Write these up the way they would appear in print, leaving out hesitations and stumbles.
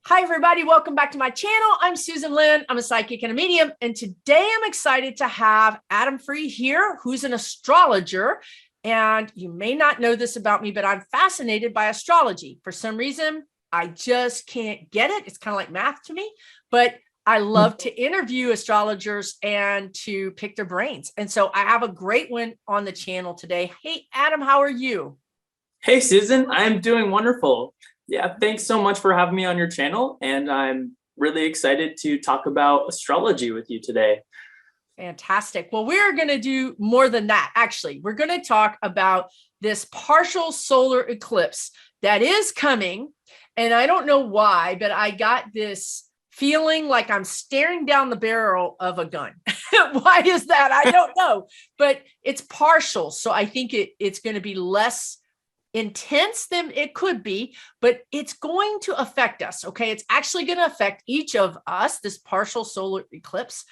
Hi, everybody. Welcome back to my channel. I'm Susan Lynn. I'm a psychic and a medium. And today I'm excited to have Adam Free here, who's an astrologer. And you may not know this about me, but I'm fascinated by astrology. For some reason, I just can't get it. It's kind of like math to me, but I love to interview astrologers and to pick their brains. And so I have a great one on the channel today. Hey, Adam, how are you? Hey, Susan, I'm doing wonderful. Yeah, thanks so much for having me on your channel. And I'm really excited to talk about astrology with you today. Fantastic. Well, we're going to do more than that. Actually, we're going to talk about this partial solar eclipse that is coming. And I don't know why, but I got this feeling like I'm staring down the barrel of a gun. Why is that? I don't know, but it's partial. So I think it's going to be less intense than it could be, but it's going to affect us. Okay. It's actually going to affect each of us, this partial solar eclipse.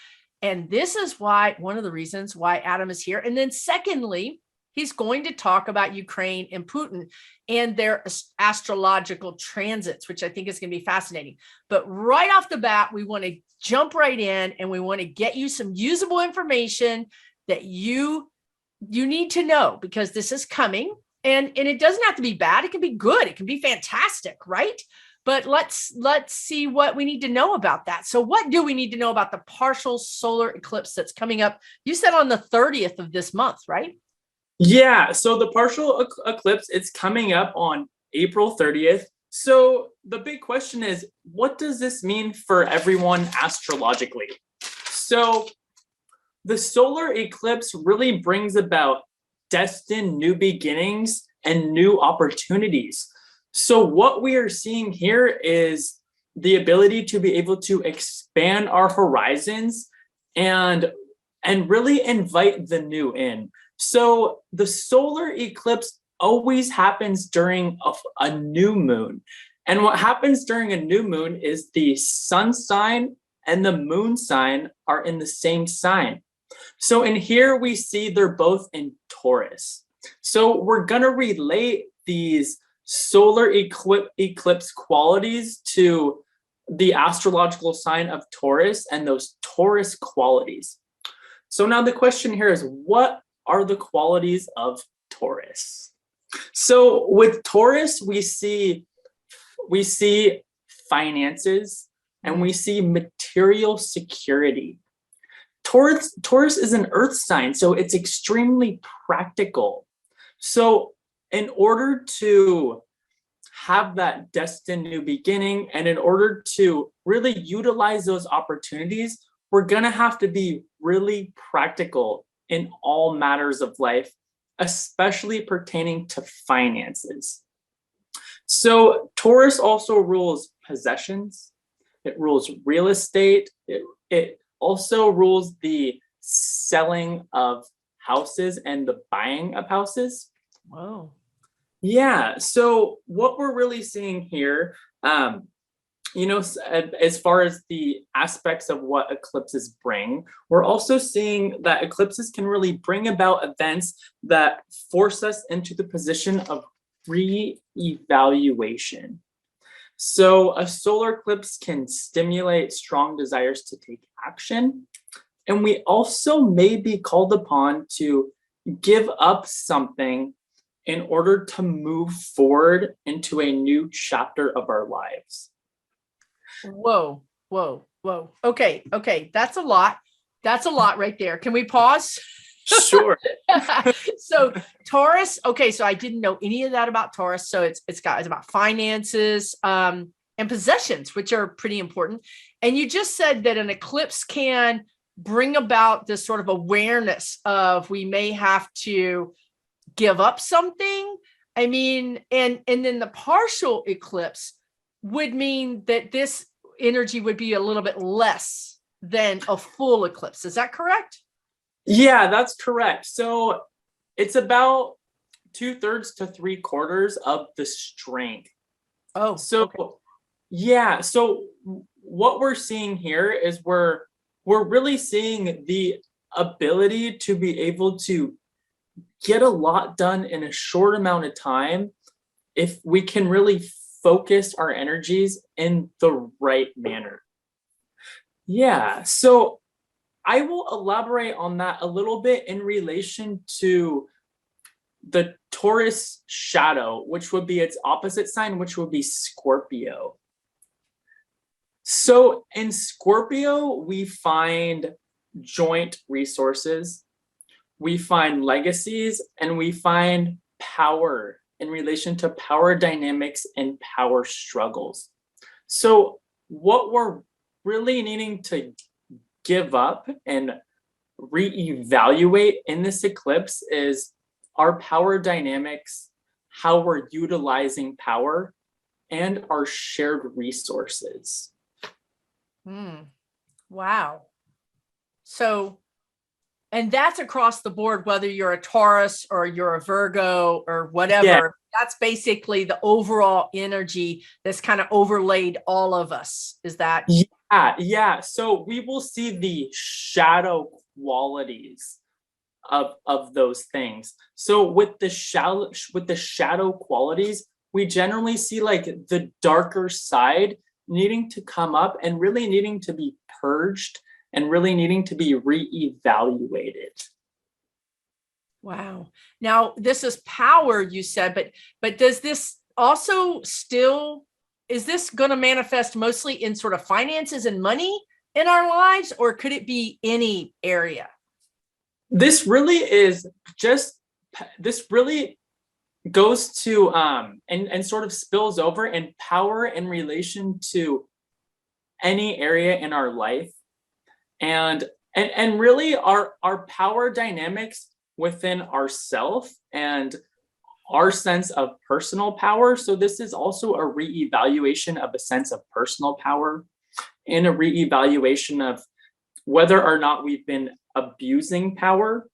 And this is why, one of the reasons why Adam is here. And then secondly, he's going to talk about Ukraine and Putin and their astrological transits, which I think is going to be fascinating. But right off the bat, we want to jump right in and we want to get you some usable information that you need to know, because this is coming. And it doesn't have to be bad. It can be good. It can be fantastic, right? But let's see what we need to know about that. So what do we need to know about the partial solar eclipse that's coming up? You said on the 30th of this month, right? Yeah, so the partial eclipse, it's coming up on April 30th. So the big question is, what does this mean for everyone astrologically? So the solar eclipse really brings about destined new beginnings and new opportunities. So what we are seeing here is the ability to be able to expand our horizons and really invite the new in. So the solar eclipse always happens during a new moon. And what happens during a new moon is the sun sign and the moon sign are in the same sign. So in here we see they're both in Taurus. So we're going to relate these solar eclipse qualities to the astrological sign of Taurus and those Taurus qualities. So now the question here is, what are the qualities of Taurus? So with Taurus, we see finances and we see material security. Taurus is an earth sign, so it's extremely practical. So in order to have that destined new beginning and in order to really utilize those opportunities, we're going to have to be really practical in all matters of life, especially pertaining to finances. So Taurus also rules possessions. It rules real estate. It also rules the selling of houses and the buying of houses. Wow. Yeah. So what we're really seeing here, as far as the aspects of what eclipses bring, we're also seeing that eclipses can really bring about events that force us into the position of re-evaluation. So a solar eclipse can stimulate strong desires to take action. And we also may be called upon to give up something in order to move forward into a new chapter of our lives. Whoa, whoa, whoa. Okay. That's a lot. That's a lot right there. Can we pause? Sure. So Taurus. Okay. So I didn't know any of that about Taurus. So it's about finances, and possessions, which are pretty important. And you just said that an eclipse can bring about this sort of awareness of we may have to give up something. I mean, and then the partial eclipse would mean that this energy would be a little bit less than a full eclipse. Is that correct? Yeah, that's correct. So it's about 2/3 to 3/4 of the strength. Oh, so okay. Yeah. So what we're seeing here is we're really seeing the ability to be able to get a lot done in a short amount of time if we can really focus our energies in the right manner. Yeah, so I will elaborate on that a little bit in relation to the Taurus shadow, which would be its opposite sign, which would be Scorpio. So in Scorpio, we find joint resources, we find legacies, and we find power in relation to power dynamics and power struggles. So what we're really needing to give up and reevaluate in this eclipse is our power dynamics, how we're utilizing power, and our shared resources. Wow. So, and that's across the board, whether you're a Taurus or you're a Virgo or whatever. Yeah. That's basically the overall energy that's kind of overlaid all of us. Is that? Yeah. So we will see the shadow qualities of those things. So with the shadow qualities, we generally see like the darker side needing to come up and really needing to be purged and really needing to be reevaluated. Wow. Now this is power, you said, but does this also still, is this going to manifest mostly in sort of finances and money in our lives, or could it be any area? This really goes to and sort of spills over in power in relation to any area in our life, and really our power dynamics within ourself and our sense of personal power. So this is also a reevaluation of a sense of personal power and a reevaluation of whether or not we've been abusing power.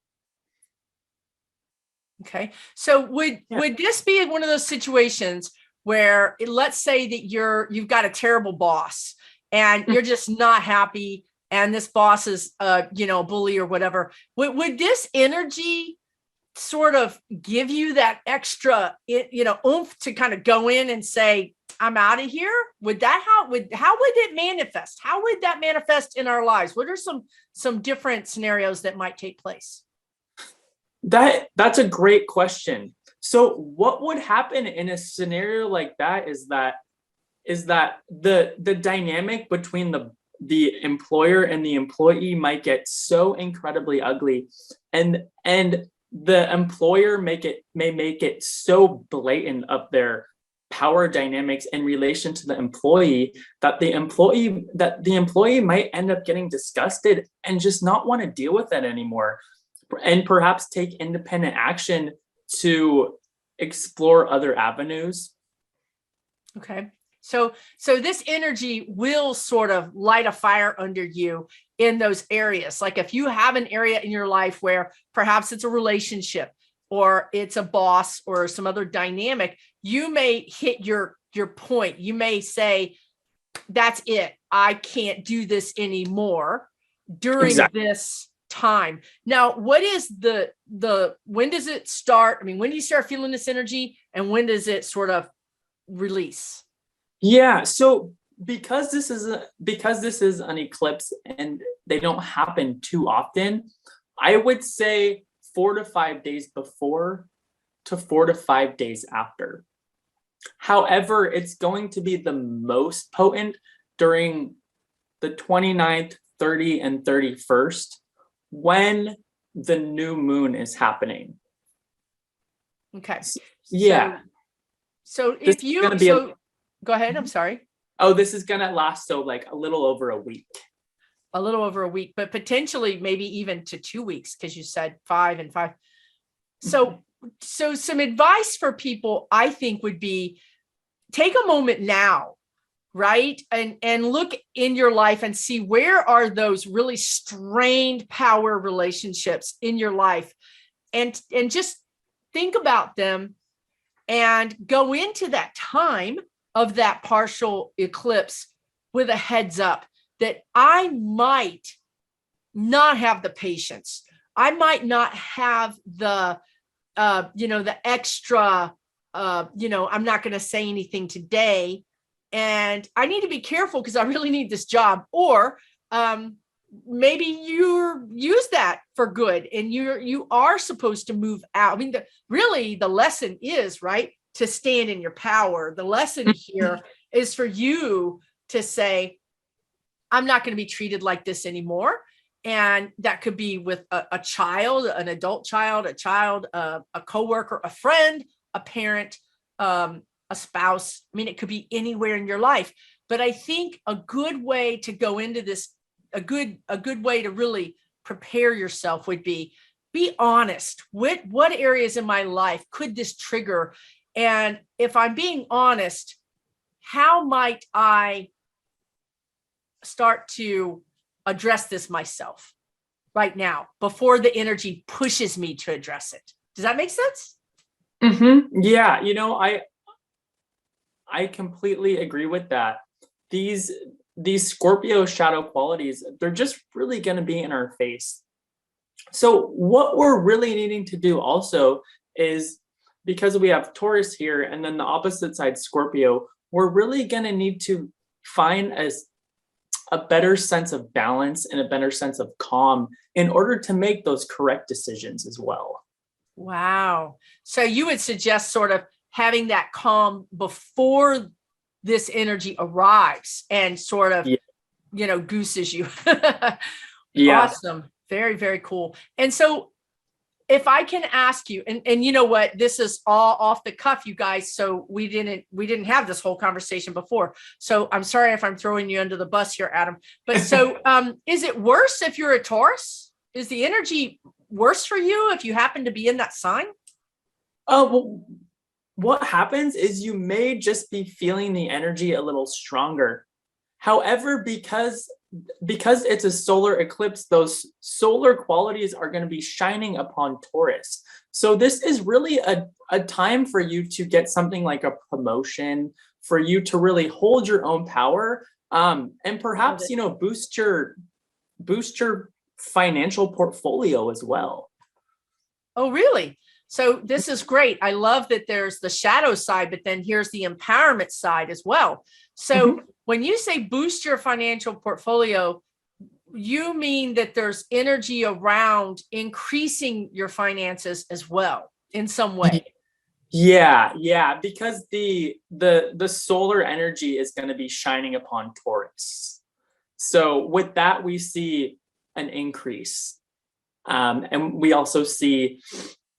Okay. So would this be one of those situations where, let's say that you've got a terrible boss and you're just not happy, and this boss is bully or whatever. Would this energy sort of give you that extra oomph to kind of go in and say, I'm out of here? How would it manifest? How would that manifest in our lives? What are some different scenarios that might take place? That's a great question. So what would happen in a scenario like that is that the dynamic between the employer and the employee might get so incredibly ugly, and the employer may make it so blatant of their power dynamics in relation to the employee that the employee might end up getting disgusted and just not want to deal with it anymore, and perhaps take independent action to explore other avenues. Okay. So this energy will sort of light a fire under you in those areas. Like if you have an area in your life where perhaps it's a relationship or it's a boss or some other dynamic, you may hit your point. You may say, that's it. I can't do this anymore during this time. Now, what is when does it start? I mean, when do you start feeling this energy, and when does it sort of release? Yeah, so because this is an eclipse and they don't happen too often, I would say 4 to 5 days before to 4 to 5 days after. However, it's going to be the most potent during the 29th, 30th, and 31st when the new moon is happening. Okay. Yeah. So if you go ahead. I'm sorry. Oh, this is going to last like a little over a week. A little over a week, but potentially maybe even to 2 weeks, because you said 5 and 5. So some advice for people, I think, would be take a moment now, right? And look in your life and see where are those really strained power relationships in your life, and just think about them and go into that time of that partial eclipse with a heads up that I might not have the patience. I might not have the extra I'm not going to say anything today, and I need to be careful because I really need this job. Or maybe you use that for good, and you are supposed to move out. I mean, really the lesson is, right, to stand in your power. The lesson here is for you to say, I'm not going to be treated like this anymore. And that could be with a child, an adult child, a coworker, a friend, a parent, a spouse. I mean, it could be anywhere in your life. But I think a good way to go into this, a good way to really prepare yourself would be honest. What areas in my life could this trigger? And if I'm being honest, how might I start to address this myself right now before the energy pushes me to address it? Does that make sense? Yeah, I completely agree with that. These Scorpio shadow qualities, they're just really going to be in our face. So what we're really needing to do also is, because we have Taurus here and then the opposite side Scorpio, we're really going to need to find a better sense of balance and a better sense of calm in order to make those correct decisions as well. Wow. So you would suggest sort of having that calm before this energy arrives and sort of, gooses you. Yeah. Awesome. Very, very cool. And so if I can ask you, and you know what, this is all off the cuff, you guys. So we didn't have this whole conversation before. So I'm sorry if I'm throwing you under the bus here, Adam. But so is it worse if you're a Taurus? Is the energy worse for you if you happen to be in that sign? Well, what happens is you may just be feeling the energy a little stronger. However, because it's a solar eclipse, those solar qualities are going to be shining upon Taurus. So this is really a time for you to get something like a promotion, for you to really hold your own power, and perhaps, boost your financial portfolio as well. Oh, really? So this is great. I love that there's the shadow side, but then here's the empowerment side as well. So when you say boost your financial portfolio, you mean that there's energy around increasing your finances as well in some way. Yeah, because the solar energy is going to be shining upon Taurus. So with that, we see an increase. And we also see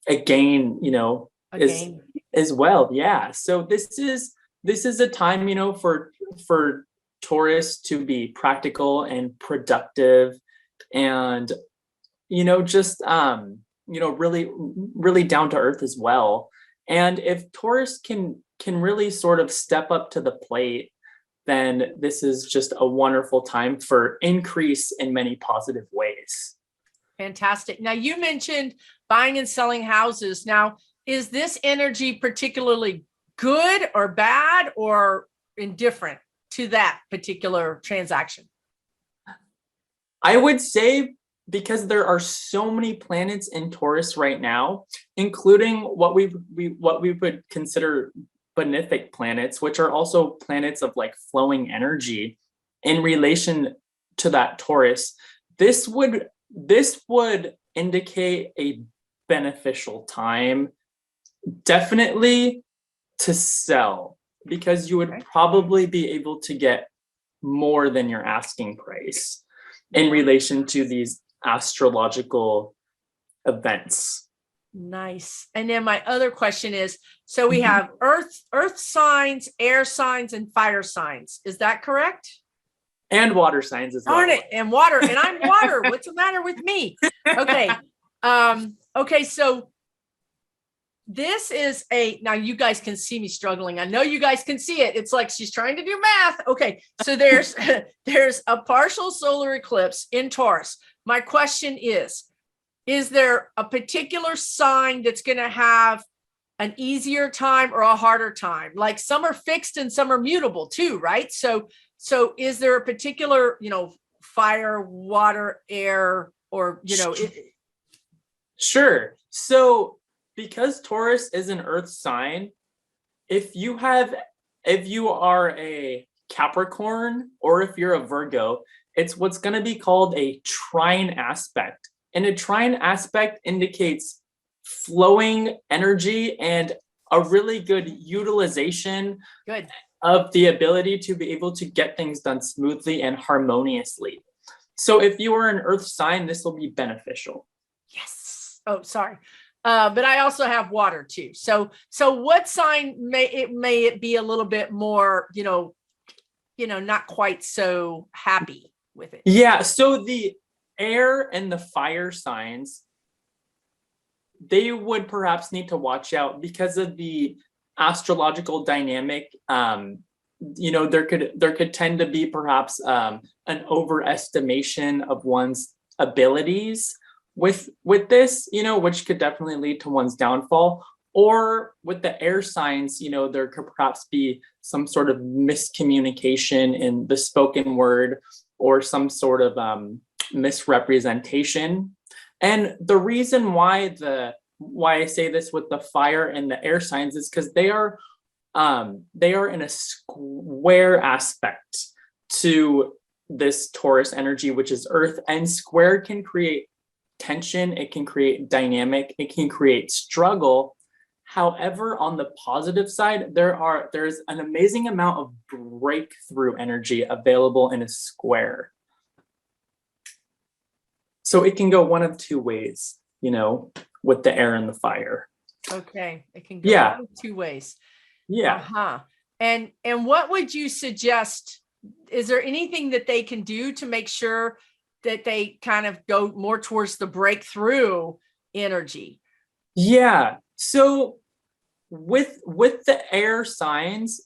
a gain, as well. Yeah. So this is a time, for Taurus to be practical and productive and, just, really, really down to earth as well. And if Taurus can really sort of step up to the plate, then this is just a wonderful time for increase in many positive ways. Fantastic. Now you mentioned buying and selling houses. Now, is this energy particularly good or bad or indifferent to that particular transaction? I would say, because there are so many planets in Taurus right now, including what we would consider benefic planets, which are also planets of like flowing energy in relation to that Taurus, this would indicate a beneficial time, definitely, to sell, because you would probably be able to get more than your asking price in relation to these astrological events. Nice. And then my other question is, so we have earth signs, air signs, and fire signs. Is that correct? And water signs as well. Darn it. And water. And I'm water. What's the matter with me? Okay. Okay. So this is now you guys can see me struggling. I know you guys can see it. It's like she's trying to do math. Okay. So there's a partial solar eclipse in Taurus. My question is there a particular sign that's going to have an easier time or a harder time? Like some are fixed and some are mutable too, right? So is there a particular, fire, water, air, or, Sure. So because Taurus is an earth sign, if you are a Capricorn or if you're a Virgo, it's what's going to be called a trine aspect. And a trine aspect indicates flowing energy and a really good utilization of the ability to be able to get things done smoothly and harmoniously. So if you are an earth sign, this will be beneficial. Yes. Oh, sorry. But I also have water too. So what sign may it be a little bit more, not quite so happy with it? Yeah. So the air and the fire signs, they would perhaps need to watch out because of the astrological dynamic. There could tend to be perhaps an overestimation of one's abilities with this, which could definitely lead to one's downfall. Or with the air signs, there could perhaps be some sort of miscommunication in the spoken word or some sort of misrepresentation. And the reason why I say this with the fire and the air signs is because they are in a square aspect to this Taurus energy, which is earth, and square can create tension, it can create dynamic, it can create struggle. However, on the positive side, there's an amazing amount of breakthrough energy available in a square. So it can go one of two ways, with the air and the fire. Okay. It can go one of two ways. Yeah. Uh-huh. And what would you suggest? Is there anything that they can do to make sure that they kind of go more towards the breakthrough energy? Yeah. So with the air signs,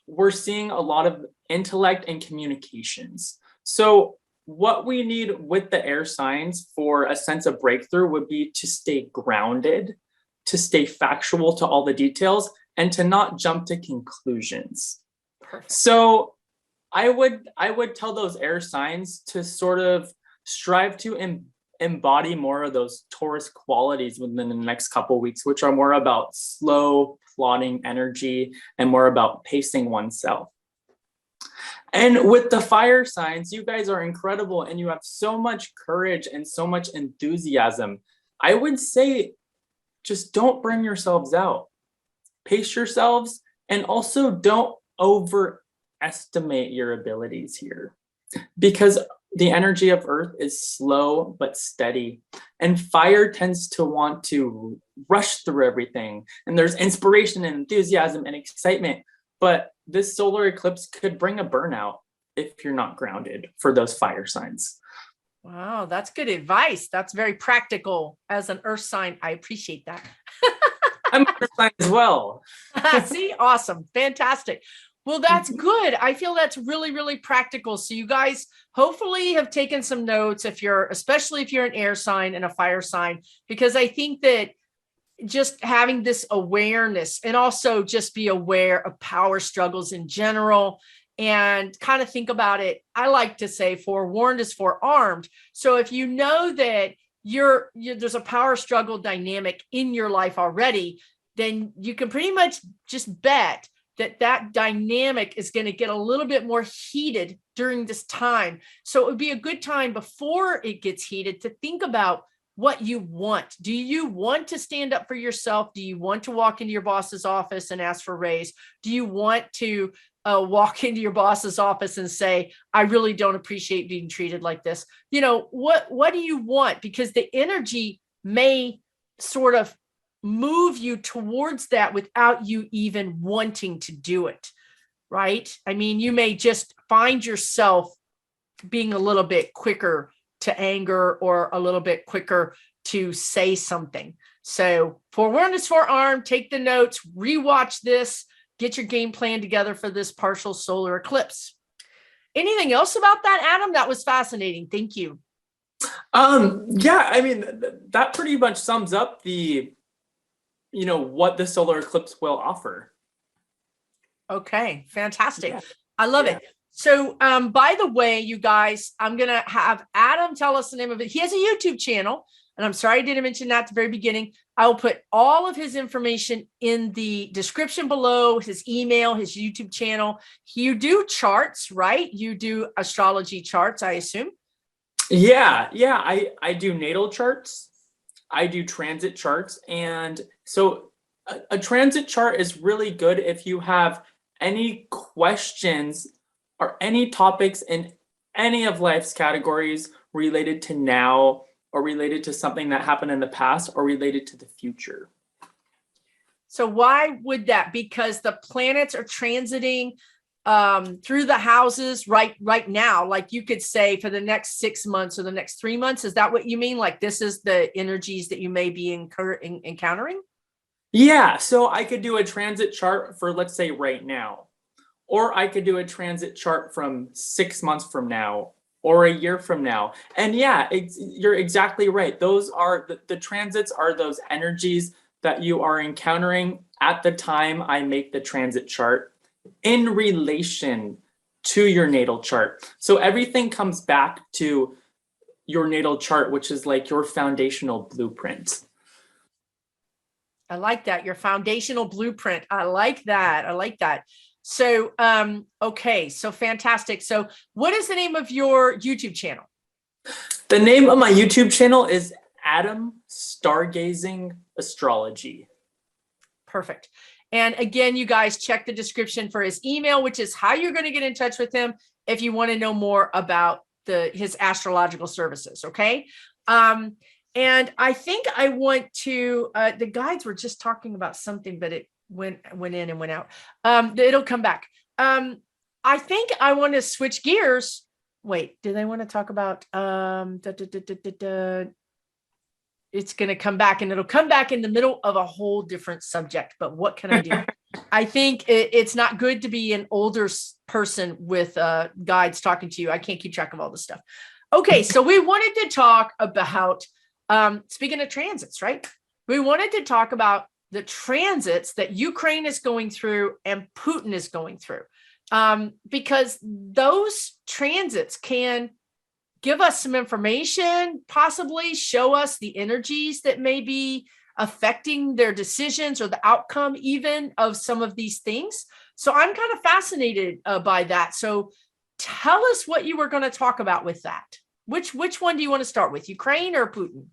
we're seeing a lot of intellect and communications. So what we need with the air signs for a sense of breakthrough would be to stay grounded, to stay factual to all the details, and to not jump to conclusions. Perfect. So I would tell those air signs to sort of strive to embody more of those Taurus qualities within the next couple of weeks, which are more about slow, plodding energy and more about pacing oneself. And with the fire signs, you guys are incredible and you have so much courage and so much enthusiasm. I would say just don't burn yourselves out. Pace yourselves and also don't overestimate your abilities here, because the energy of earth is slow but steady, and fire tends to want to rush through everything, and there's inspiration and enthusiasm and excitement, but this solar eclipse could bring a burnout if you're not grounded for those fire signs. Wow, that's good advice. That's very practical. As an earth sign, I appreciate that. I'm an earth sign as well. See, awesome, fantastic. Well, that's good. I feel that's really, really practical. So you guys hopefully have taken some notes, especially if you're an air sign and a fire sign, because I think that just having this awareness, and also just be aware of power struggles in general and kind of think about it. I like to say forewarned is forearmed. So if you know that there's a power struggle dynamic in your life already, then you can pretty much just bet that dynamic is going to get a little bit more heated during this time. So it would be a good time before it gets heated to think about what you want. Do you want to stand up for yourself? Do you want to walk into your boss's office and ask for a raise? Do you want to walk into your boss's office and say, I really don't appreciate being treated like this? What do you want? Because the energy may sort of move you towards that without you even wanting to do it, right? I mean, you may just find yourself being a little bit quicker to anger or a little bit quicker to say something. So forewarned is forearmed. Take the notes, rewatch this, get your game plan together for this partial solar eclipse. Anything else about that, Adam? That was fascinating. Thank you. Yeah, I mean, that pretty much sums up what the solar eclipse will offer. Okay, fantastic. Yeah. I love it. So, by the way, you guys, I'm going to have Adam tell us the name of it. He has a YouTube channel. And I'm sorry I didn't mention that at the very beginning. I will put all of his information in the description below, his email, his YouTube channel. You do charts, right? You do astrology charts, I assume. Yeah, I do natal charts. I do transit charts. And so a transit chart is really good if you have any questions or any topics in any of life's categories related to now, or related to something that happened in the past, or related to the future. So why would that? Because the planets are transiting through the houses right now. Like you could say for the next 6 months or the next 3 months. Is that what you mean? Like this is the energies that you may be encountering? Yeah, so I could do a transit chart for, let's say, right now, or I could do a transit chart from 6 months from now, or a year from now. And yeah, you're exactly right. Those are the transits are those energies that you are encountering at the time I make the transit chart in relation to your natal chart. So everything comes back to your natal chart, which is like your foundational blueprint. I like that. Your foundational blueprint. I like that. I like that. So, okay. So fantastic. So what is the name of your YouTube channel? The name of my YouTube channel is Adam Stargazing Astrology. Perfect. And again, you guys check the description for his email, which is how you're going to get in touch with him if you want to know more about his astrological services. Okay. And I think I want to, the guides were just talking about something, but it went in and went out. It'll come back. I think I want to switch gears. Wait, do they want to talk about, it's going to come back, and it'll come back in the middle of a whole different subject, but what can I do? I think it's not good to be an older person with guides talking to you. I can't keep track of all this stuff. Okay. So we wanted to talk about, speaking of transits, right? We wanted to talk about the transits that Ukraine is going through and Putin is going through, because those transits can give us some information, possibly show us the energies that may be affecting their decisions or the outcome even of some of these things. So I'm kind of fascinated by that. So tell us what you were going to talk about with that. Which one do you want to start with, Ukraine or Putin?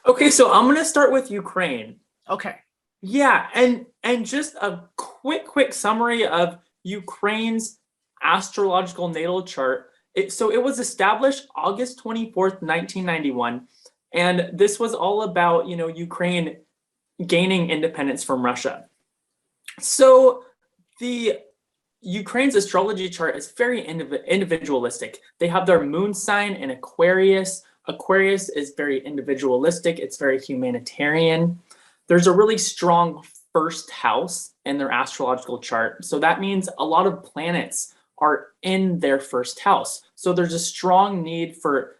Okay, so I'm going to start with Ukraine. Okay. Yeah, and just a quick summary of Ukraine's astrological natal chart. So it was established August 24th, 1991, and this was all about, Ukraine gaining independence from Russia. So the Ukraine's astrology chart is very individualistic. They have their moon sign in Aquarius. Aquarius is very individualistic. It's very humanitarian. There's a really strong first house in their astrological chart. So that means a lot of planets are in their first house. So there's a strong need for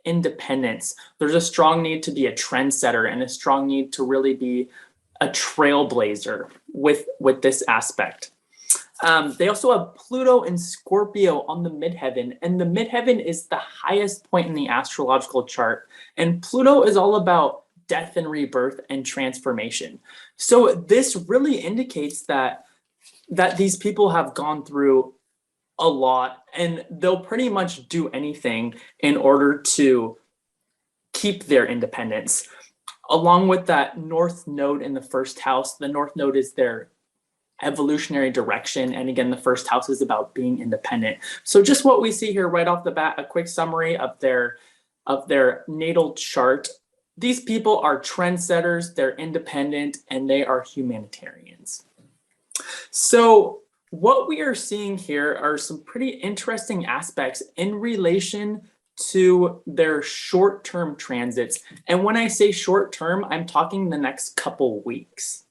independence. There's a strong need to be a trendsetter and a strong need to really be a trailblazer with this aspect. They also have Pluto and Scorpio on the midheaven, and the midheaven is the highest point in the astrological chart. And Pluto is all about death and rebirth and transformation. So this really indicates that these people have gone through a lot, and they'll pretty much do anything in order to keep their independence. Along with that North Node in the first house, the North Node is their evolutionary direction. And again, the first house is about being independent. So just what we see here right off the bat, a quick summary of their natal chart. These people are trendsetters, they're independent, and they are humanitarians. So what we are seeing here are some pretty interesting aspects in relation to their short-term transits. And when I say short-term, I'm talking the next couple weeks.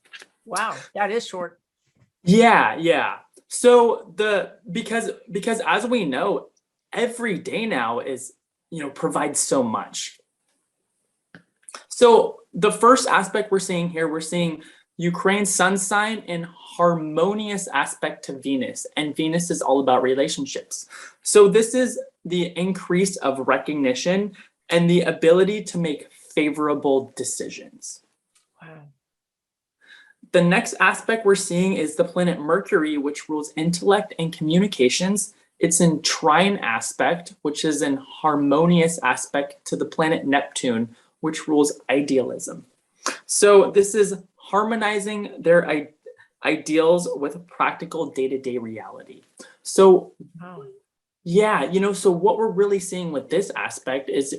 Wow, that is short. Yeah. So because as we know, every day now is, provides so much. So the first aspect we're seeing here, we're seeing Ukraine's sun sign in harmonious aspect to Venus, and Venus is all about relationships. So this is the increase of recognition and the ability to make favorable decisions. Wow. The next aspect we're seeing is the planet Mercury, which rules intellect and communications. It's in trine aspect, which is an harmonious aspect to the planet Neptune, which rules idealism. So this is harmonizing their ideals with practical day-to-day reality. So Wow. yeah, so what we're really seeing with this aspect is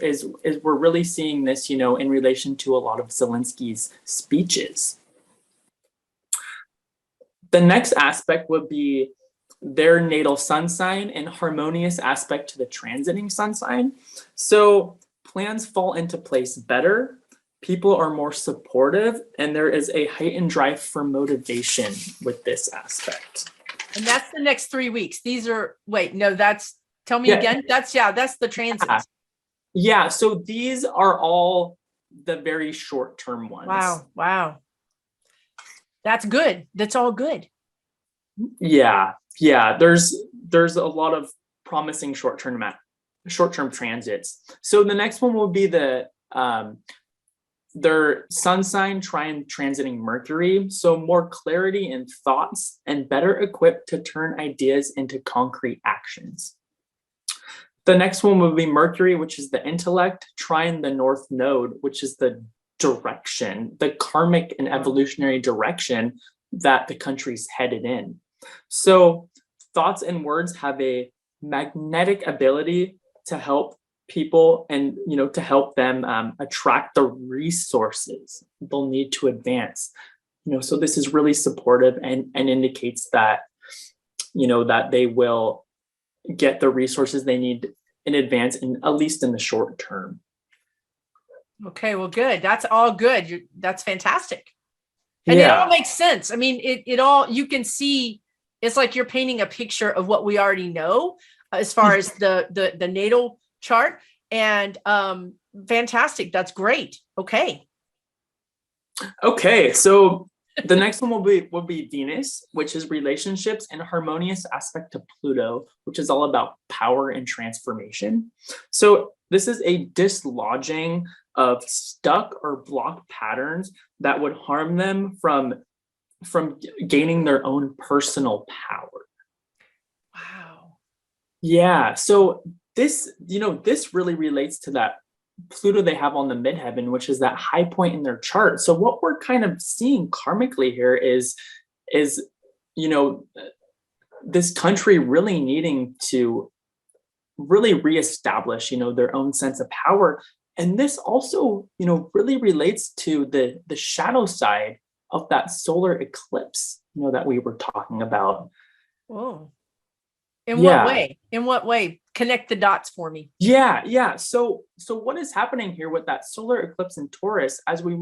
we're really seeing this, in relation to a lot of Zelensky's speeches. The next aspect would be their natal sun sign and harmonious aspect to the transiting sun sign. So plans fall into place better, people are more supportive, and there is a heightened drive for motivation with this aspect. And that's the next 3 weeks. These are, tell me again. That's the transits. Yeah, so these are all the very short-term ones. Wow. That's good. That's all good. Yeah. There's a lot of promising short-term transits. So the next one will be their sun sign transiting Mercury. So more clarity in thoughts and better equipped to turn ideas into concrete actions. The next one will be Mercury, which is the intellect, trine the North Node, which is the direction, the karmic and evolutionary direction that the country's headed in. So thoughts and words have a magnetic ability to help people and, to help them attract the resources they'll need to advance. So this is really supportive and indicates that, that they will get the resources they need in advance, at least in the short term. Okay, well, good. That's all good. That's fantastic. And it all makes sense. I mean, it all, you can see, it's like you're painting a picture of what we already know as far as the natal chart, and fantastic. That's great. Okay, so the next one will be Venus, which is relationships and harmonious aspect to Pluto, which is all about power and transformation. So this is a dislodging of stuck or blocked patterns that would harm them from gaining their own personal power. wow. Yeah, so this really relates to that Pluto they have on the midheaven, which is that high point in their chart. So what we're kind of seeing karmically here is this country really needing to really reestablish their own sense of power. And this also really relates to the shadow side of that solar eclipse that we were talking about. Oh, in what way? Connect the dots for me. Yeah. So what is happening here with that solar eclipse in Taurus? As we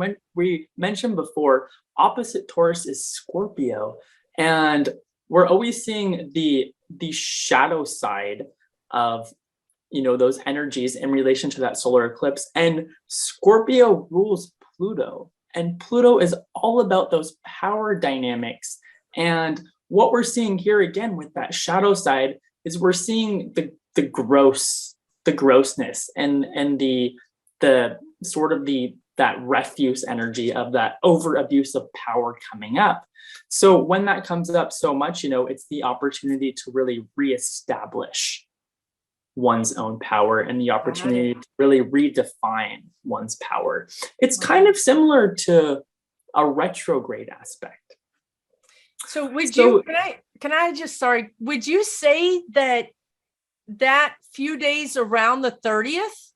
mentioned before, opposite Taurus is Scorpio, and we're always seeing the shadow side of those energies in relation to that solar eclipse. And Scorpio rules Pluto, and Pluto is all about those power dynamics. And what we're seeing here again with that shadow side is we're seeing the grossness and the sort of that refuse energy of that over abuse of power coming up. So when that comes up so much, it's the opportunity to really reestablish one's own power and the opportunity to really redefine one's power. It's kind of similar to a retrograde aspect. So can I just, sorry, would you say that few days around the 30th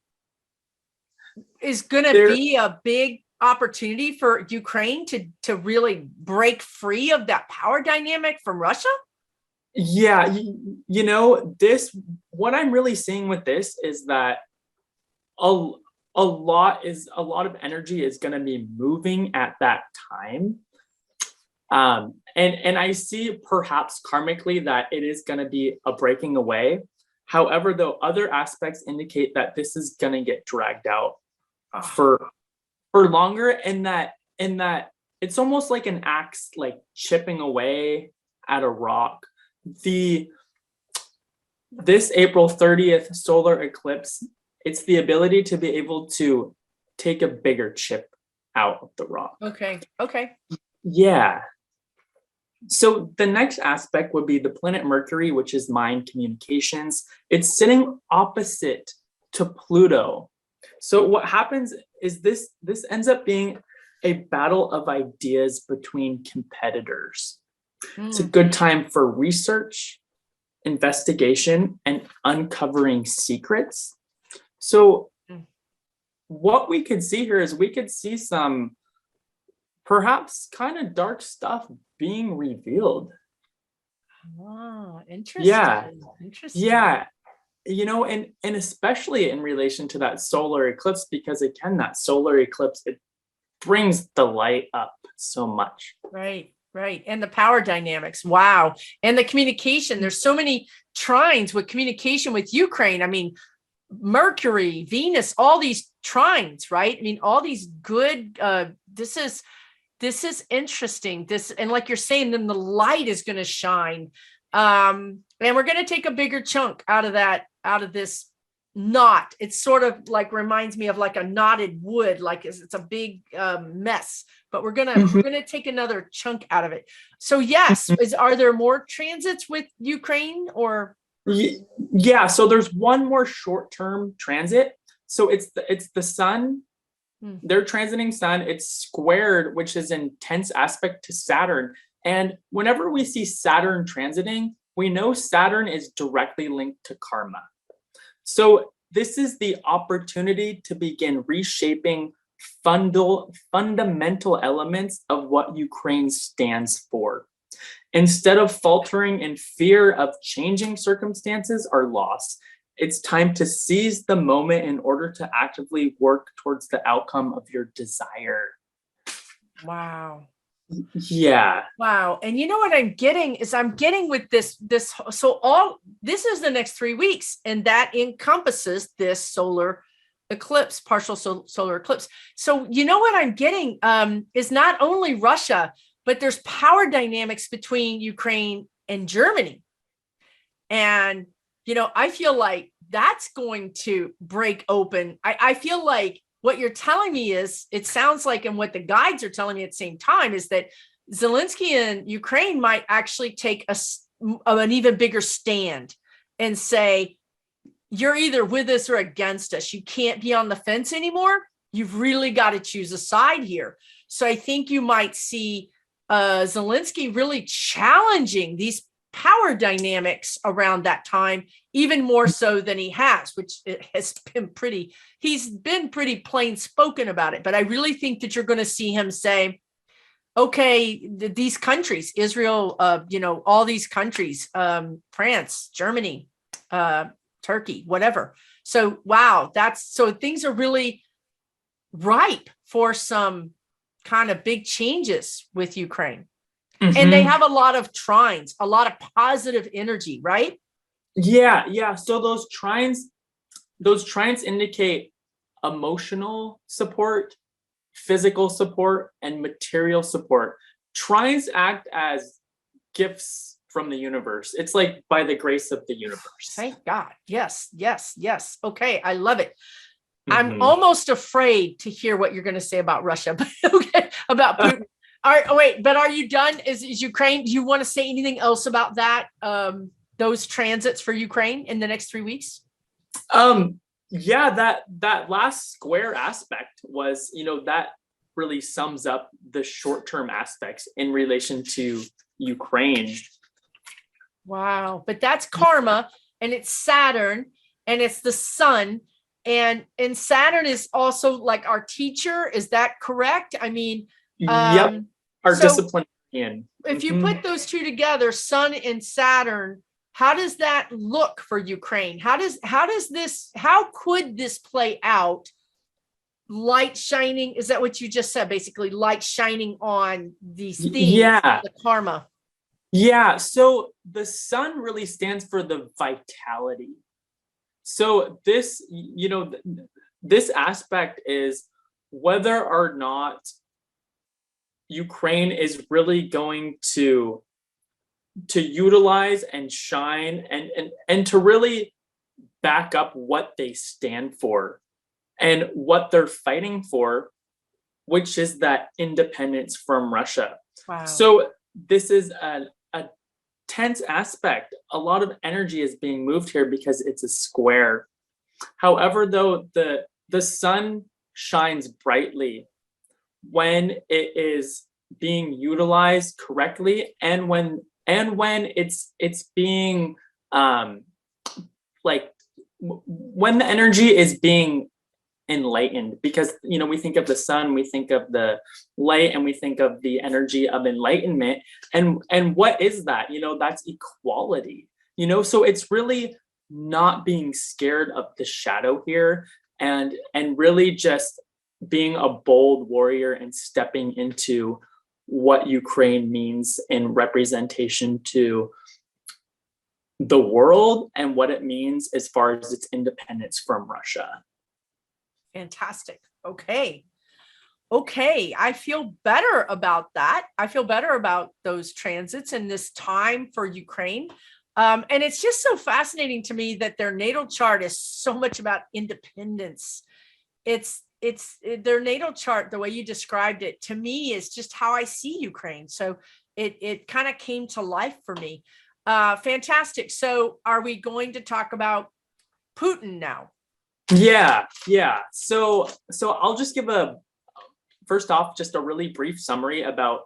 is going to be a big opportunity for Ukraine to really break free of that power dynamic from Russia? Yeah, what I'm really seeing with this is that a lot of energy is going to be moving at that time. And I see perhaps karmically that it is going to be a breaking away. However, though, other aspects indicate that this is going to get dragged out for longer, and that it's almost like an axe, like chipping away at a rock. This April 30th solar eclipse, it's the ability to be able to take a bigger chip out of the rock. Okay. Yeah. So the next aspect would be the planet Mercury, which is mind communications. It's sitting opposite to Pluto. So what happens is this ends up being a battle of ideas between competitors. It's a good time for research, investigation, and uncovering secrets. So what we could see here is we could see some perhaps kind of dark stuff being revealed. Oh, interesting. Yeah. Interesting. Yeah. You know, and especially in relation to that solar eclipse, because again, that solar eclipse, it brings the light up so much. Right. And the power dynamics. Wow. And the communication. There's so many trines with communication with Ukraine. I mean, Mercury, Venus, all these trines, right? I mean, all these good, this is interesting. And like you're saying, then the light is going to shine. And we're going to take a bigger chunk out of this knot. It's sort of like reminds me of like a knotted wood, like it's a big mess, but we're gonna take another chunk out of it. So yes, are there more transits with Ukraine or? Yeah, so there's one more short-term transit. So it's the sun. They're transiting sun. It's squared, which is in tense aspect to Saturn. And whenever we see Saturn transiting, we know Saturn is directly linked to karma. So this is the opportunity to begin reshaping fundamental elements of what Ukraine stands for. Instead of faltering in fear of changing circumstances or loss, it's time to seize the moment in order to actively work towards the outcome of your desire. Wow. Yeah. Wow. And you know what I'm getting with this, so all this is the next 3 weeks, and that encompasses this solar eclipse, partial solar eclipse. So you know what I'm getting is not only Russia, but there's power dynamics between Ukraine and Germany. And, you know, I feel like that's going to break open. I feel like what you're telling me is, it sounds like, and what the guides are telling me at the same time, is that Zelensky and Ukraine might actually take an even bigger stand and say, you're either with us or against us. You can't be on the fence anymore. You've really got to choose a side here. So I think you might see Zelensky really challenging these power dynamics around that time, even more so than he has, which it has been he's been pretty plain spoken about it. But I really think that you're going to see him say, okay, these countries, Israel, all these countries, France, Germany, Turkey, whatever. So, wow, so things are really ripe for some kind of big changes with Ukraine. And they have a lot of trines, a lot of positive energy, right? Yeah. So those trines indicate emotional support, physical support, and material support. Trines act as gifts from the universe. It's like by the grace of the universe. Thank God. Yes. Okay, I love it. I'm almost afraid to hear what you're going to say about Russia, but okay, about Putin. All right, wait, but are you done? Is Ukraine, do you want to say anything else about that? Those transits for Ukraine in the next 3 weeks? Yeah, that last square aspect was, that really sums up the short-term aspects in relation to Ukraine. Wow, but that's karma, and it's Saturn, and it's the sun, and Saturn is also like our teacher. Is that correct? I mean, yep, our disciplinarian. If you put those two together, Sun and Saturn, how does that look for Ukraine? How could this play out? Light shining, is that what you just said? Basically, light shining on these themes, the karma. Yeah, so the sun really stands for the vitality. So this, this aspect is whether or not Ukraine is really going to utilize and shine and to really back up what they stand for and what they're fighting for, which is that independence from Russia. Wow. So this is a tense aspect. A lot of energy is being moved here because it's a square. However, though, the sun shines brightly when it is being utilized correctly, and when it's being like when the energy is being enlightened, because we think of the sun, we think of the light, and we think of the energy of enlightenment, and what is that? That's equality. So it's really not being scared of the shadow here, and really just being a bold warrior and stepping into what Ukraine means in representation to the world, and what it means as far as its independence from Russia. Fantastic. Okay. I feel better about that. I feel better about those transits and this time for Ukraine. And it's just so fascinating to me that their natal chart is so much about independence. It's their natal chart, the way you described it, to me is just how I see Ukraine. So it kind of came to life for me. Fantastic. So are we going to talk about Putin now? Yeah. So I'll just give first off, just a really brief summary about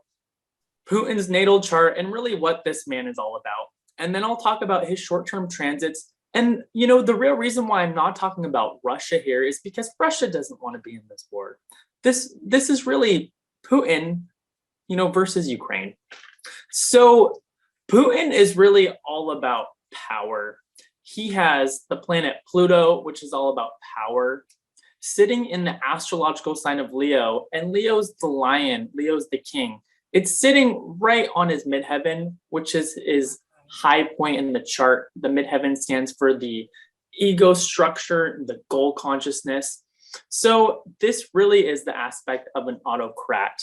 Putin's natal chart and really what this man is all about. And then I'll talk about his short-term transits. And, the real reason why I'm not talking about Russia here is because Russia doesn't want to be in this war. This is really Putin, versus Ukraine. So Putin is really all about power. He has the planet Pluto, which is all about power, sitting in the astrological sign of Leo. And Leo's the lion, Leo's the king. It's sitting right on his midheaven, which is his high point in the chart. The midheaven stands for the ego structure, the goal consciousness. So this really is the aspect of an autocrat.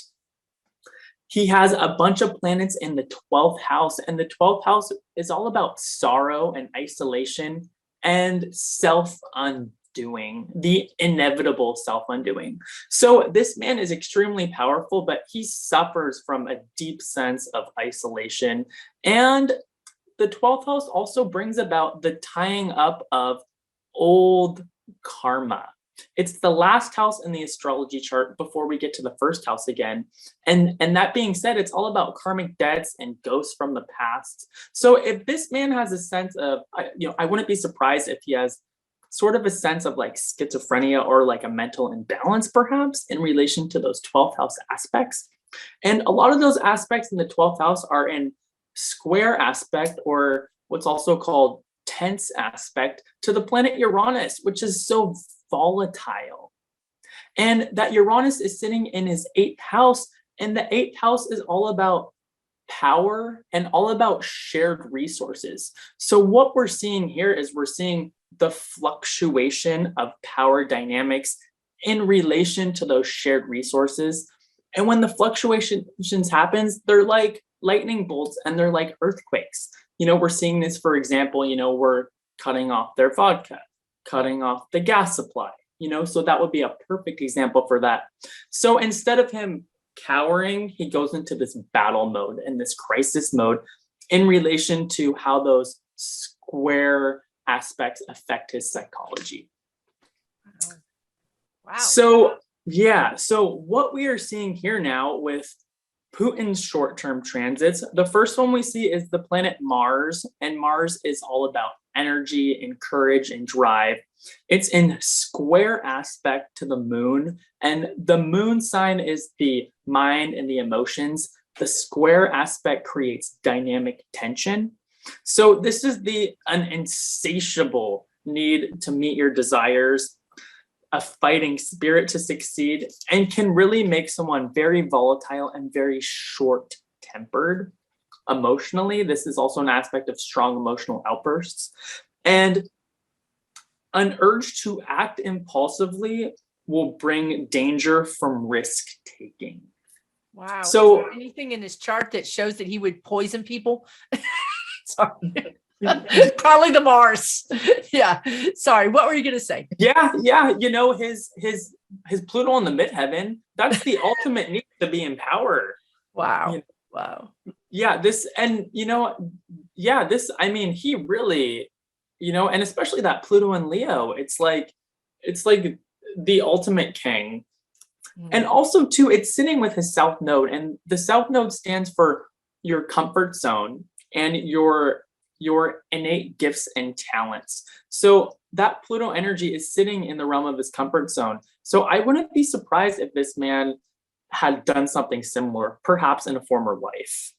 He has a bunch of planets in the 12th house, and the 12th house is all about sorrow and isolation and self-undoing, the inevitable self-undoing. So this man is extremely powerful, but he suffers from a deep sense of isolation. And the 12th house also brings about the tying up of old karma. It's the last house in the astrology chart before we get to the first house again. And that being said, it's all about karmic debts and ghosts from the past. So if this man has a sense of, I wouldn't be surprised if he has sort of a sense of like schizophrenia or like a mental imbalance perhaps in relation to those 12th house aspects. And a lot of those aspects in the 12th house are in square aspect, or what's also called tense aspect, to the planet Uranus, which is so volatile. And that Uranus is sitting in his 8th house, and the 8th house is all about power and all about shared resources. So what we're seeing here is we're seeing the fluctuation of power dynamics in relation to those shared resources. And when the fluctuations happens, they're like lightning bolts and they're like earthquakes. We're seeing this, for example, we're cutting off their vodka, cutting off the gas supply, so that would be a perfect example for that. So instead of him cowering, he goes into this battle mode and this crisis mode in relation to how those square aspects affect his psychology. Wow. So what we are seeing here now with Putin's short-term transits, the first one we see is the planet Mars, and Mars is all about energy and courage and drive. It's in square aspect to the moon, and the moon sign is the mind and the emotions. The square aspect creates dynamic tension. So this is an insatiable need to meet your desires, a fighting spirit to succeed, and can really make someone very volatile and very short-tempered emotionally. This is also an aspect of strong emotional outbursts. And an urge to act impulsively will bring danger from risk-taking. Wow. So is there anything in his chart that shows that he would poison people? Sorry. Probably the Mars. Yeah. Sorry. What were you going to say? Yeah. His Pluto in the midheaven, that's the ultimate need to be in power. Wow. You know? Wow. Yeah, I mean, he really, and especially that Pluto and Leo, it's like the ultimate king. And also too, it's sitting with his south node, and the south node stands for your comfort zone and your innate gifts and talents. So that Pluto energy is sitting in the realm of his comfort zone. So I wouldn't be surprised if this man had done something similar, perhaps in a former life.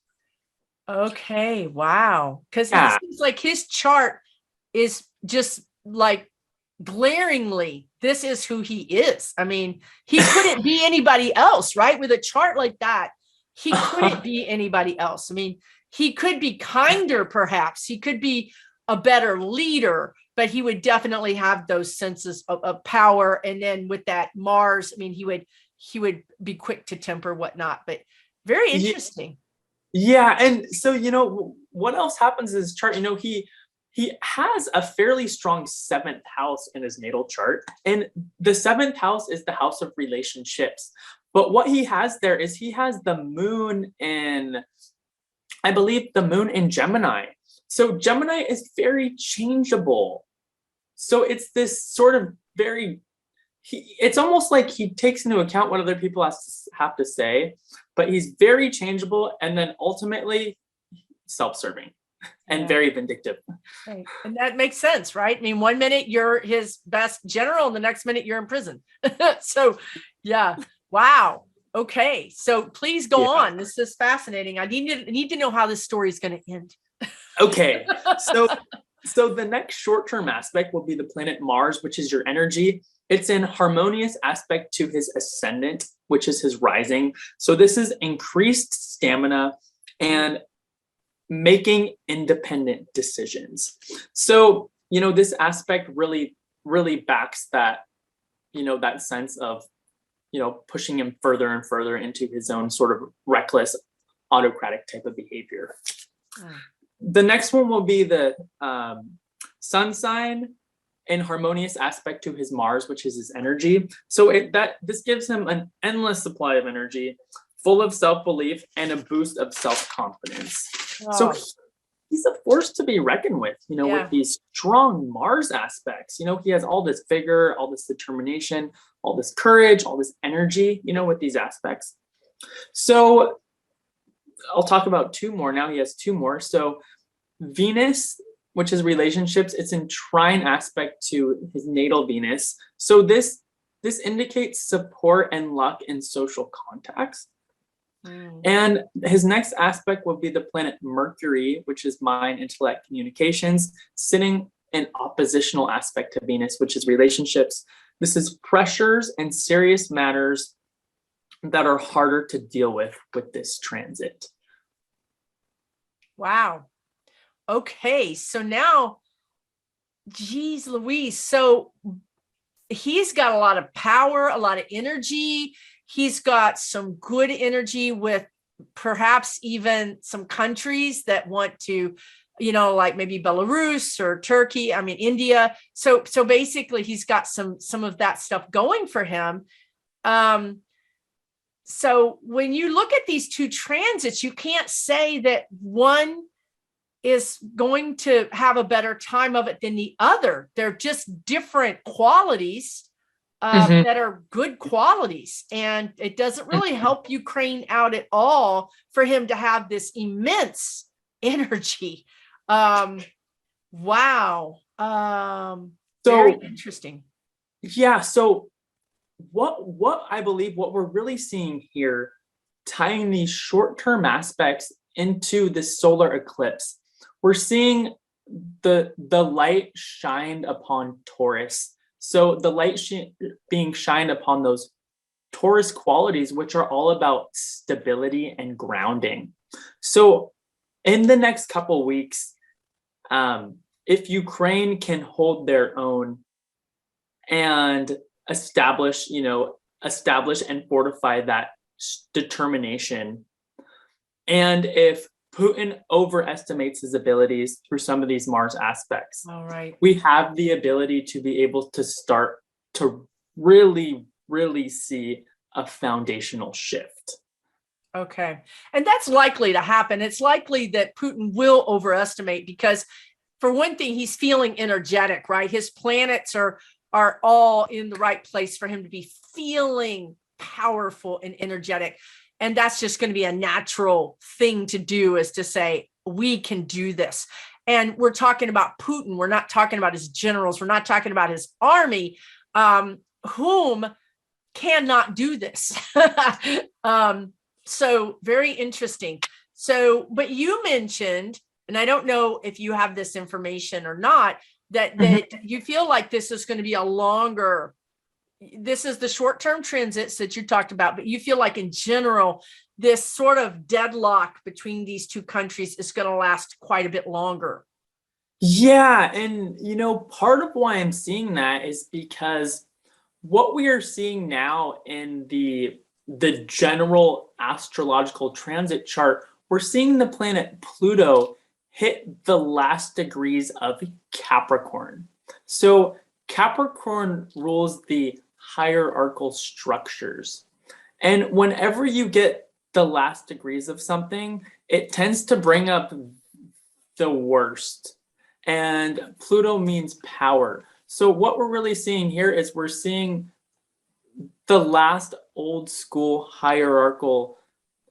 Okay. Wow. Because Yeah. it seems like his chart is just like glaringly, this is who he is. I mean, he couldn't be anybody else, right? With a chart like that, he couldn't be anybody else. I mean, he could be kinder, perhaps. He could be a better leader, but he would definitely have those senses of power. And then with that Mars, I mean, he would be quick to temper, whatnot. But very interesting. Yeah, and so what else happens in his chart? He has a fairly strong seventh house in his natal chart, and the seventh house is the house of relationships. But what he has there is he has the moon in, I believe, the moon in Gemini. So Gemini is very changeable. So it's this sort of it's almost like he takes into account what other people have to say, but he's very changeable, and then ultimately self-serving and very vindictive. Right. And that makes sense, right? I mean, one minute you're his best general, and the next minute you're in prison. So, yeah. Wow. Okay. So please go on. This is fascinating. I need to know how this story is going to end. Okay. So the next short-term aspect will be the planet Mars, which is your energy. It's in harmonious aspect to his ascendant, which is his rising. So this is increased stamina and making independent decisions. So, this aspect really, really backs that, that sense of, pushing him further and further into his own sort of reckless, autocratic type of behavior. The next one will be the sun sign in harmonious aspect to his Mars, which is his energy. So this gives him an endless supply of energy, full of self-belief and a boost of self-confidence. So he's a force to be reckoned with, with these strong Mars aspects. He has all this vigor, all this determination, all this courage, all this energy, with these aspects. So I'll talk about two more. Now he has two more. So Venus, which is relationships, it's in trine aspect to his natal Venus. So this indicates support and luck in social contacts. And his next aspect will be the planet Mercury, which is mind, intellect, communications, sitting in oppositional aspect to Venus, which is relationships. This is pressures and serious matters that are harder to deal with this transit. Wow. Okay. So now, geez Louise. So he's got a lot of power, a lot of energy. He's got some good energy with perhaps even some countries that want to, like maybe Belarus or Turkey, India. So basically he's got some of that stuff going for him. So when you look at these two transits, you can't say that one is going to have a better time of it than the other. They're just different qualities that are good qualities. And it doesn't really help Ukraine out at all for him to have this immense energy. Wow. Very interesting. Yeah. So what I believe what we're really seeing here, tying these short-term aspects into this solar eclipse, we're seeing the light shined upon Taurus. So the light being shined upon those Taurus qualities, which are all about stability and grounding. So in the next couple weeks, if Ukraine can hold their own and establish and fortify that determination, and if Putin overestimates his abilities through some of these Mars aspects. All right. We have the ability to be able to start to really, really see a foundational shift. Okay. And that's likely to happen. It's likely that Putin will overestimate because, for one thing, he's feeling energetic, right? His planets are all in the right place for him to be feeling powerful and energetic. And that's just going to be a natural thing to do, is to say, we can do this. And we're talking about Putin. We're not talking about his generals. We're not talking about his army, whom cannot do this. So very interesting. So, but you mentioned, and I don't know if you have this information or not, that you feel like this is going to be a longer, this is the short-term transits that you talked about, but you feel like in general, this sort of deadlock between these two countries is going to last quite a bit longer. Yeah, and part of why I'm seeing that is because what we are seeing now in the general astrological transit chart, we're seeing the planet Pluto hit the last degrees of Capricorn. So Capricorn rules the hierarchical structures. And whenever you get the last degrees of something, it tends to bring up the worst. And Pluto means power. So what we're really seeing here is we're seeing the last old school hierarchical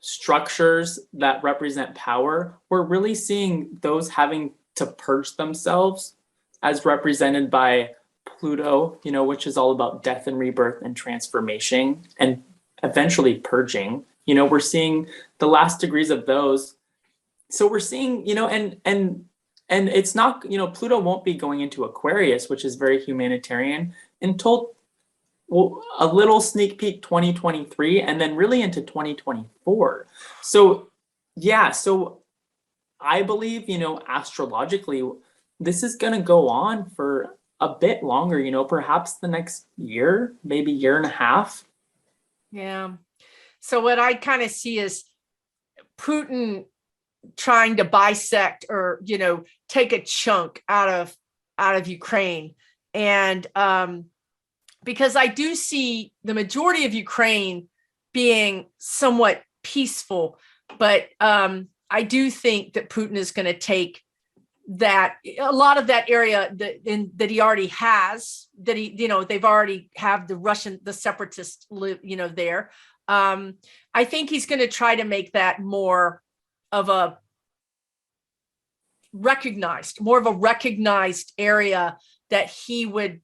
structures that represent power. We're really seeing those having to purge themselves, as represented by Pluto, which is all about death and rebirth and transformation and eventually purging. We're seeing the last degrees of those. So we're seeing, and it's not, Pluto won't be going into Aquarius, which is very humanitarian, until a little sneak peek 2023, and then really into 2024. So yeah, so I believe, astrologically, this is going to go on for a bit longer, perhaps the next year, maybe year and a half. Yeah. So what I kind of see is Putin trying to bisect or, take a chunk out of Ukraine. And, because I do see the majority of Ukraine being somewhat peaceful, but I do think that Putin is going to take that, a lot of that area that he already has, that they've already have the separatists live, there. I think he's going to try to make that more of a recognized area that he would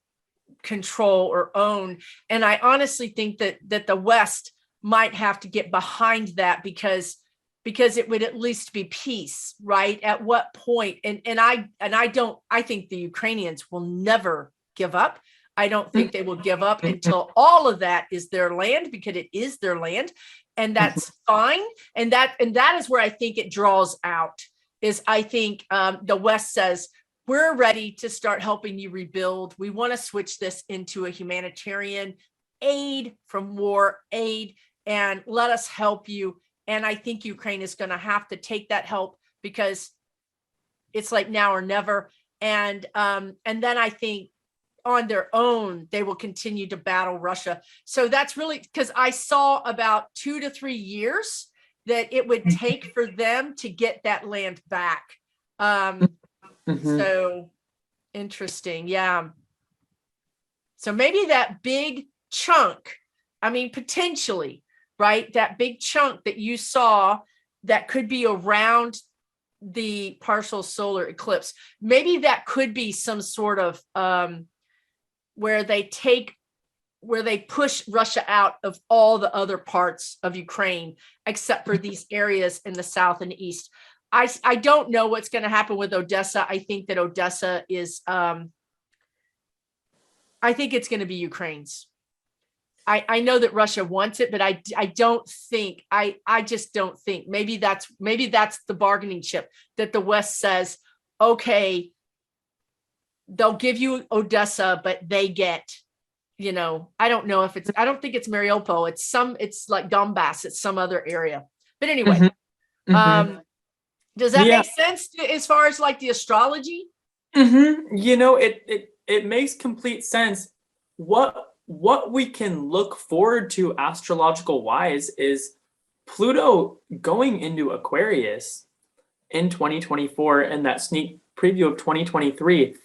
control or own. And I honestly think that the West might have to get behind that because it would at least be peace, right? At what point? And I think the Ukrainians will never give up. I don't think they will give up until all of that is their land, because it is their land, and that's fine. And that is where I think it draws out, is I think the West says, we're ready to start helping you rebuild. We want to switch this into a humanitarian aid from war aid, and let us help you. And I think Ukraine is going to have to take that help, because it's like now or never. And then I think on their own, they will continue to battle Russia. So that's really, because I saw about 2 to 3 years that it would take for them to get that land back. So interesting. Yeah. So maybe that big chunk, potentially, right? That big chunk that you saw that could be around the partial solar eclipse, maybe that could be some sort of where they push Russia out of all the other parts of Ukraine, except for these areas in the south and east. I don't know what's going to happen with Odessa. I think that Odessa is, I think it's going to be Ukraine's. I know that Russia wants it, but I just don't think. Maybe that's the bargaining chip that the West says, okay, they'll give you Odessa, but they get, I don't know if I don't think it's Mariupol. It's like Donbass. It's some other area. But anyway, Does that Yeah. make sense as far as like the astrology? You know, it makes complete sense. What we can look forward to astrological wise is Pluto going into Aquarius in 2024 and that sneak preview of 2023.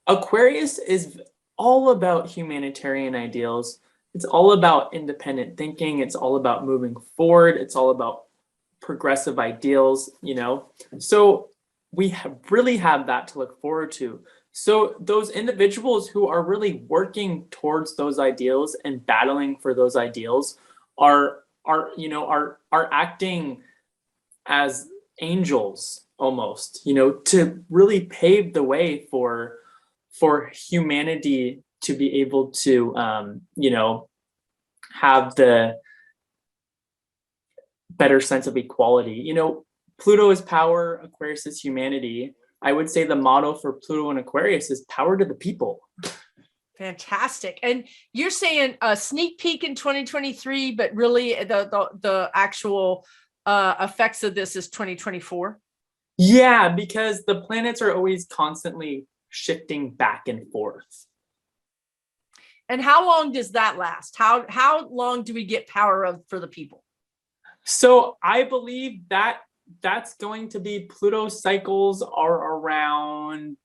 Aquarius is all about humanitarian ideals. It's all about independent thinking. It's all about moving forward. It's all about progressive ideals, you know. So we really have that to look forward to. So those individuals who are really working towards those ideals and battling for those ideals are acting as angels almost, you know, to really pave the way for humanity to be able to have the better sense of equality. You know, Pluto is power, Aquarius is humanity. I would say the motto for Pluto and Aquarius is power to the people. Fantastic. And you're saying a sneak peek in 2023, but really the actual effects of this is 2024? Yeah, because the planets are always constantly shifting back and forth. And how long does that last? How long do we get power for the people? So I believe that that's going to be Pluto cycles are around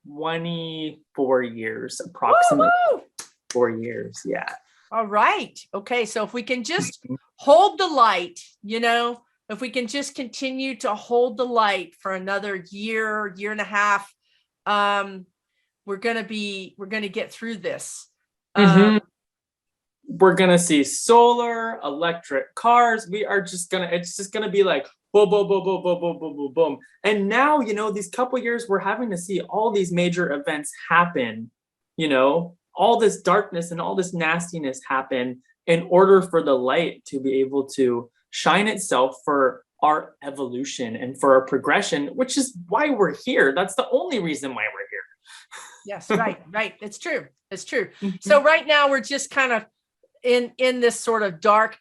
24 years, approximately. Woo-hoo! 4 years, yeah. All right. Okay. So if we can just hold the light, you know, if we can just continue to hold the light for another year, year and a half, we're going to get through this. We're gonna see solar, electric cars. It's just gonna be like boom, boom, boom, boom, boom, boom, boom, boom, boom. And now, you know, these couple years, we're having to see all these major events happen, you know, all this darkness and all this nastiness happen in order for the light to be able to shine itself for our evolution and for our progression, which is why we're here. That's the only reason why we're here. Yes, right. It's true. So right now we're just kind of in this sort of dark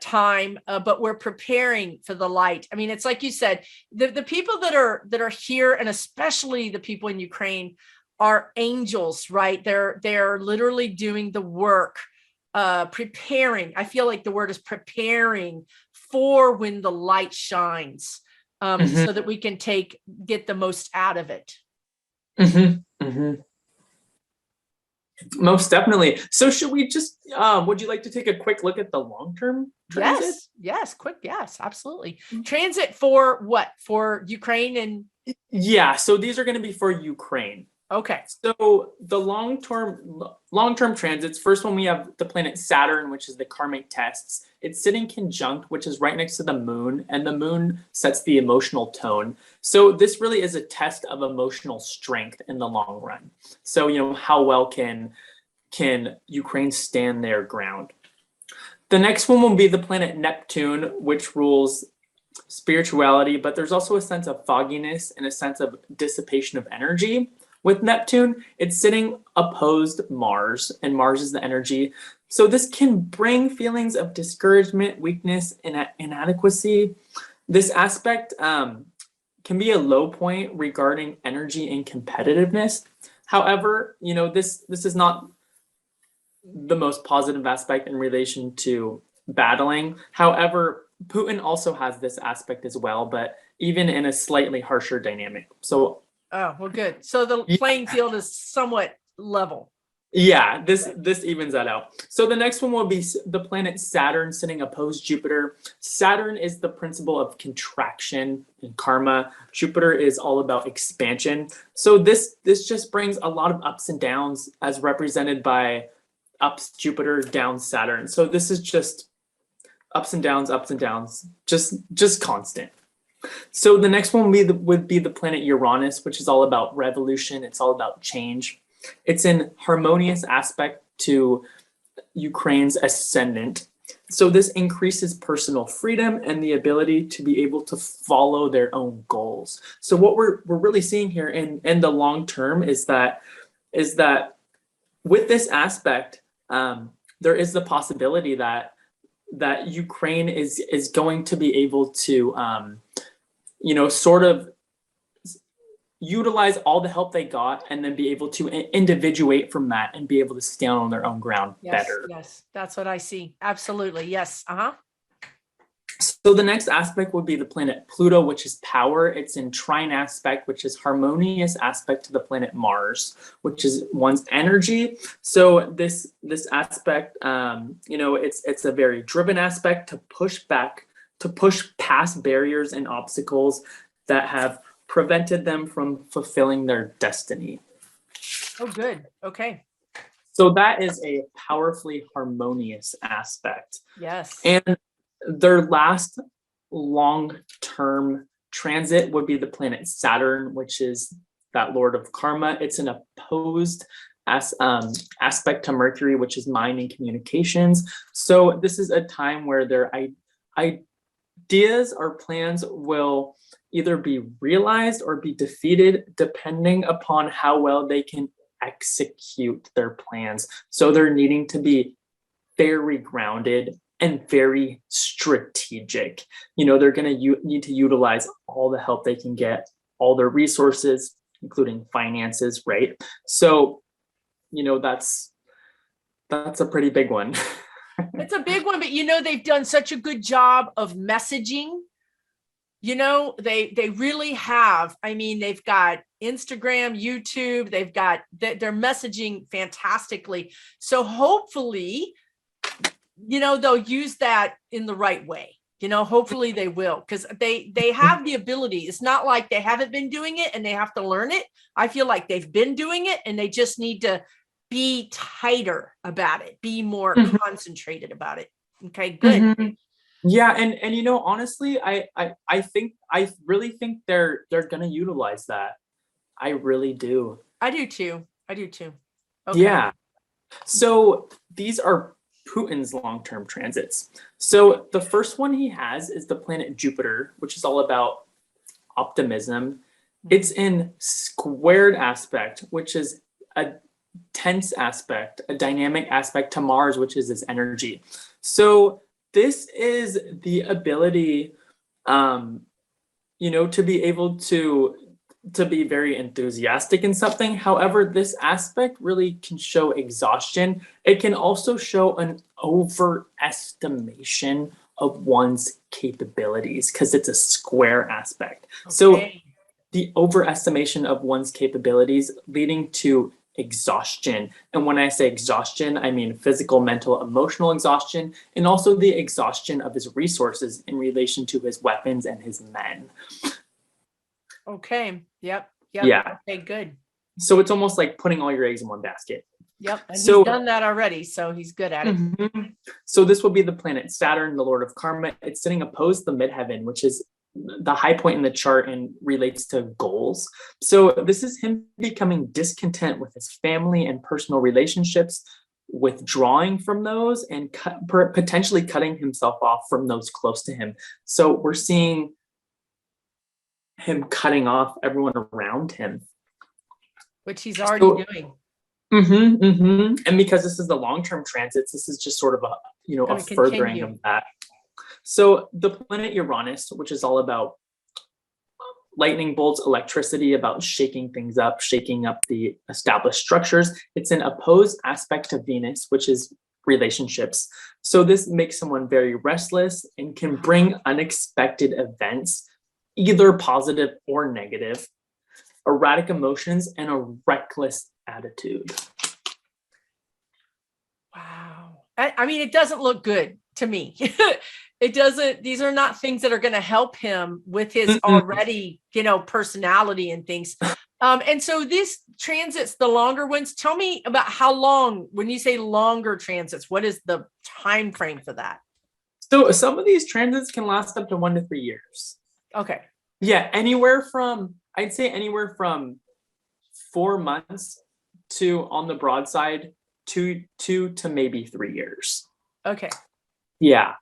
time, but we're preparing for the light. I mean, it's like you said, the people that are here, and especially the people in Ukraine, are angels, right? They're literally doing the work, preparing. I feel like the word is preparing for when the light shines, so that we can get the most out of it. Most definitely. So should we just, would you like to take a quick look at the long-term transit? Yes, quick. Yes, absolutely. Transit for what? For Ukraine and? Yeah, so these are going to be for Ukraine. Okay. So the long-term transits, first one we have the planet Saturn, which is the karmic tests. It's sitting conjunct, which is right next to the moon, and the moon sets the emotional tone. So this really is a test of emotional strength in the long run. So, you know, how well can Ukraine stand their ground? The next one will be the planet Neptune, which rules spirituality, but there's also a sense of fogginess and a sense of dissipation of energy. With Neptune, it's sitting opposed Mars, and Mars is the energy. So this can bring feelings of discouragement, weakness, and inadequacy. This aspect can be a low point regarding energy and competitiveness. However, you know, this is not the most positive aspect in relation to battling. However, Putin also has this aspect as well, but even in a slightly harsher dynamic. So oh, well, good. So the playing field is somewhat level. Yeah, this evens that out. So the next one will be the planet Saturn sitting opposed Jupiter. Saturn is the principle of contraction and karma. Jupiter is all about expansion. So this just brings a lot of ups and downs as represented by ups Jupiter, down Saturn. So this is just ups and downs, just constant. So the next one would be the planet Uranus, which is all about revolution. It's all about change. It's in harmonious aspect to Ukraine's ascendant. So this increases personal freedom and the ability to be able to follow their own goals. So what we're really seeing here in the long term is that with this aspect, there is the possibility that Ukraine is going to be able to sort of utilize all the help they got and then be able to individuate from that and be able to stand on their own ground better. Yes, that's what I see. Absolutely. Yes. So the next aspect would be the planet Pluto, which is power. It's in trine aspect, which is harmonious aspect to the planet Mars, which is one's energy. So this aspect, it's a very driven aspect to push back, to push past barriers and obstacles that have prevented them from fulfilling their destiny. Oh, good. Okay. So that is a powerfully harmonious aspect. Yes. And their last long-term transit would be the planet Saturn, which is that lord of karma. It's an opposed aspect to Mercury, which is mind and communications. So this is a time where their ideas or plans will either be realized or be defeated depending upon how well they can execute their plans. So they're needing to be very grounded and very strategic. They're going to need to utilize all the help they can get, all their resources, including finances, right? So, that's a pretty big one. It's a big one, but they've done such a good job of messaging. They really have. I mean, they've got Instagram, YouTube, they're messaging fantastically. So hopefully, they'll use that in the right way. Hopefully they will, because they have the ability. It's not like they haven't been doing it and they have to learn it. I feel like they've been doing it and they just need to be tighter about it, be more concentrated about it. Okay, good. Mm-hmm. Yeah, and honestly, I really think they're gonna utilize that. I really do. I do too. Okay. Yeah. So these are Putin's long-term transits. So the first one he has is the planet Jupiter, which is all about optimism. It's in squared aspect, which is a tense aspect, a dynamic aspect to Mars, which is his energy. So this is the ability, to be able to be very enthusiastic in something. However, this aspect really can show exhaustion. It can also show an overestimation of one's capabilities because it's a square aspect. Okay. So the overestimation of one's capabilities leading to exhaustion. And when I say exhaustion, I mean physical, mental, emotional exhaustion, and also the exhaustion of his resources in relation to his weapons and his men. Okay. Yep. Yeah. Okay, good. So it's almost like putting all your eggs in one basket. Yep. And he's done that already, so he's good at it. Mm-hmm. So this will be the planet Saturn, the lord of karma. It's sitting opposed to the midheaven, which is the high point in the chart and relates to goals. So this is him becoming discontent with his family and personal relationships, withdrawing from those and potentially cutting himself off from those close to him. So we're seeing him cutting off everyone around him, which he's already doing. And because this is the long-term transits, this is just sort of a furthering of that. So the planet Uranus, which is all about lightning bolts, electricity, about shaking things up, shaking up the established structures. It's an opposed aspect to Venus, which is relationships. So this makes someone very restless and can bring unexpected events, either positive or negative, erratic emotions, and a reckless attitude. Wow. I mean, it doesn't look good to me. It doesn't, these are not things that are going to help him with his already, personality and things. And so these transits, the longer ones, tell me about how long, when you say longer transits, what is the time frame for that? So some of these transits can last up to 1 to 3 years. Okay. Yeah, I'd say anywhere from 4 months to, on the broad side, 2 to maybe 3 years. Okay. Yeah.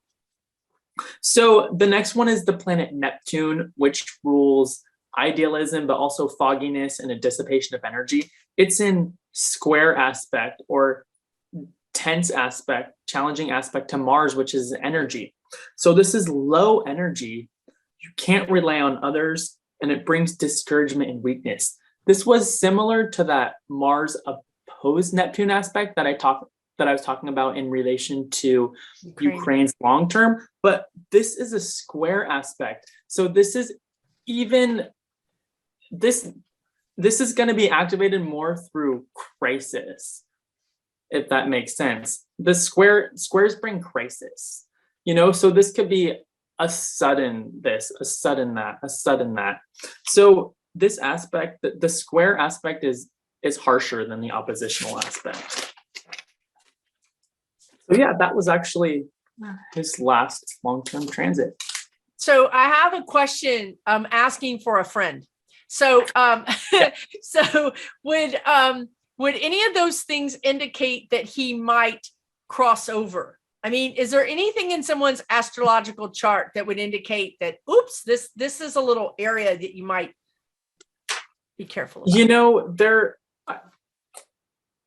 So the next one is the planet Neptune, which rules idealism, but also fogginess and a dissipation of energy. It's in square aspect or tense aspect, challenging aspect to Mars, which is energy. So this is low energy, You can't rely on others, and it brings discouragement and weakness. This was similar to that Mars opposed Neptune aspect that I was talking about in relation to Ukraine's long term, but this is a square aspect. So this is even this is going to be activated more through crisis, if that makes sense. The squares bring crisis, so this could be a sudden this, a sudden that, a sudden that. So this aspect, the square aspect is harsher than the oppositional aspect. So yeah, that was actually his last long-term transit. So I have a question asking for a friend. So so would any of those things indicate that he might cross over? I mean, is there anything in someone's astrological chart that would indicate that, oops, this is a little area that you might be careful about?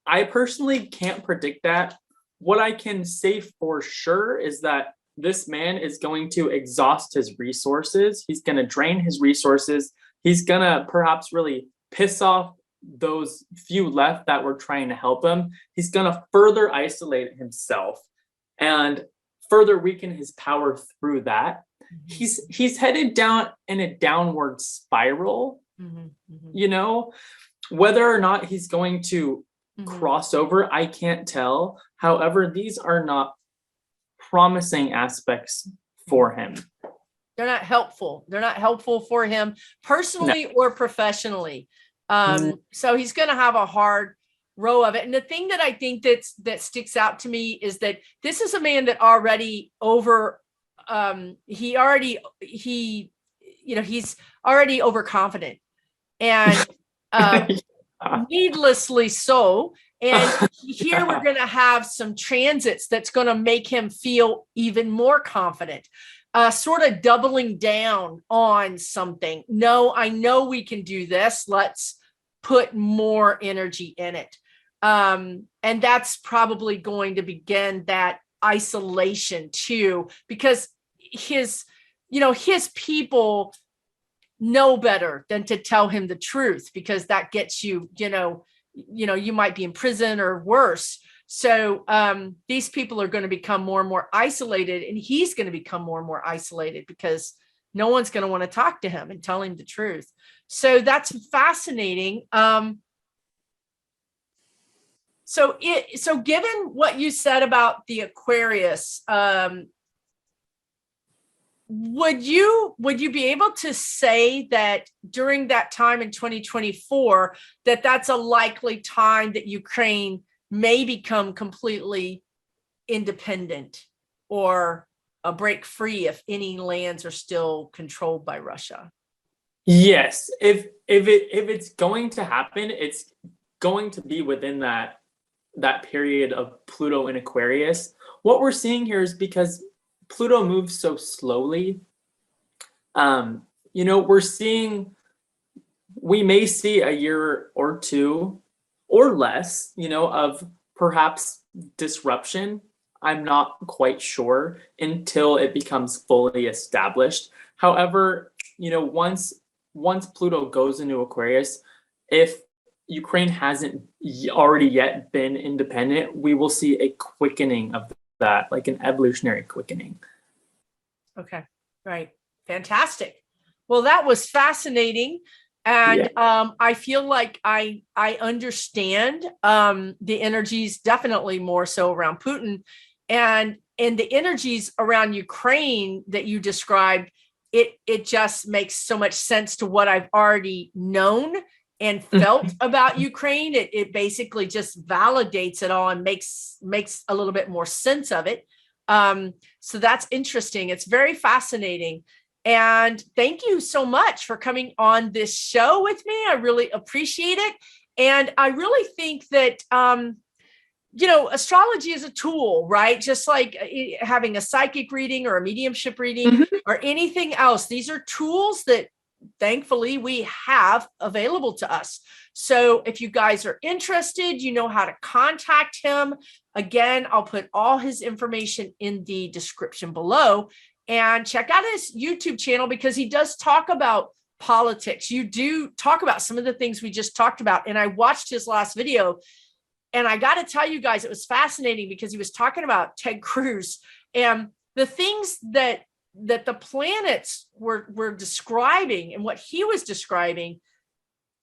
I personally can't predict that. What I can say for sure is that this man is going to exhaust his resources. He's going to drain his resources. He's going to perhaps really piss off those few left that were trying to help him. He's going to further isolate himself and further weaken his power through that. He's headed down in a downward spiral. Whether or not he's going to cross over, I can't tell. However, these are not promising aspects for him. They're not helpful. They're not helpful for him personally or professionally. So he's going to have a hard row of it. And the thing that I think that sticks out to me is that this is a man that already he's already overconfident and needlessly so. And here we're going to have some transits that's going to make him feel even more confident, sort of doubling down on something. No, I know we can do this. Let's put more energy in it. And that's probably going to begin that isolation too, because his people know better than to tell him the truth, because that gets you, you might be in prison or worse. So these people are going to become more and more isolated, and he's going to become more and more isolated because no one's going to want to talk to him and tell him the truth. So that's fascinating. So given what you said about the Aquarius, would you be able to say that during that time in 2024, that that's a likely time that Ukraine may become completely independent or break free if any lands are still controlled by Russia? Yes, if it's going to happen, it's going to be within that period of Pluto in Aquarius. What we're seeing here is because Pluto moves so slowly, we may see a year or two or less, of perhaps disruption. I'm not quite sure until it becomes fully established. However, once Pluto goes into Aquarius, if Ukraine hasn't already yet been independent, we will see a quickening of that, like an evolutionary quickening. Okay. Right. Fantastic. Well, that was fascinating. And I feel like I understand the energies definitely more so around Putin, and the energies around Ukraine that you described. It just makes so much sense to what I've already known and felt about Ukraine. It basically just validates it all and makes a little bit more sense of it. So that's interesting. It's very fascinating. And thank you so much for coming on this show with me. I really appreciate it. And I really think that, astrology is a tool, right? Just like having a psychic reading or a mediumship reading or anything else. These are tools that thankfully we have available to us. So if you guys are interested, you know how to contact him. Again, I'll put all his information in the description below. and check out his YouTube channel because he does talk about politics. You do talk about some of the things we just talked about. And I watched his last video, and I got to tell you guys, it was fascinating because he was talking about Ted Cruz and the things that the planets were describing, and what he was describing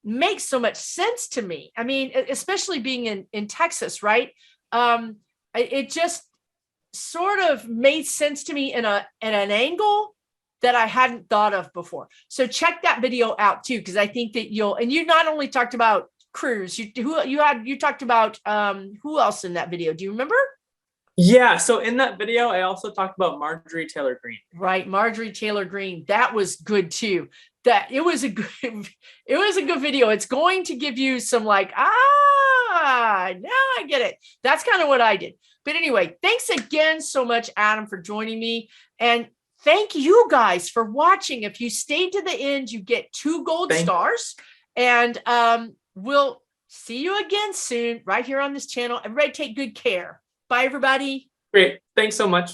makes so much sense to me. I mean, especially being in Texas, right? It just sort of made sense to me in an angle that I hadn't thought of before. So check that video out too, because I think that and you not only talked about Cruz, you talked about who else in that video? Do you remember? Yeah, so in that video, I also talked about Marjorie Taylor Greene. Right, Marjorie Taylor Greene. That was good too. That it was a good video. It's going to give you some like, now I get it. That's kind of what I did. But anyway, thanks again so much, Adam, for joining me. And thank you guys for watching. If you stayed to the end, you get 2 gold stars. And we'll see you again soon right here on this channel. Everybody take good care. Bye, everybody. Great. Thanks so much.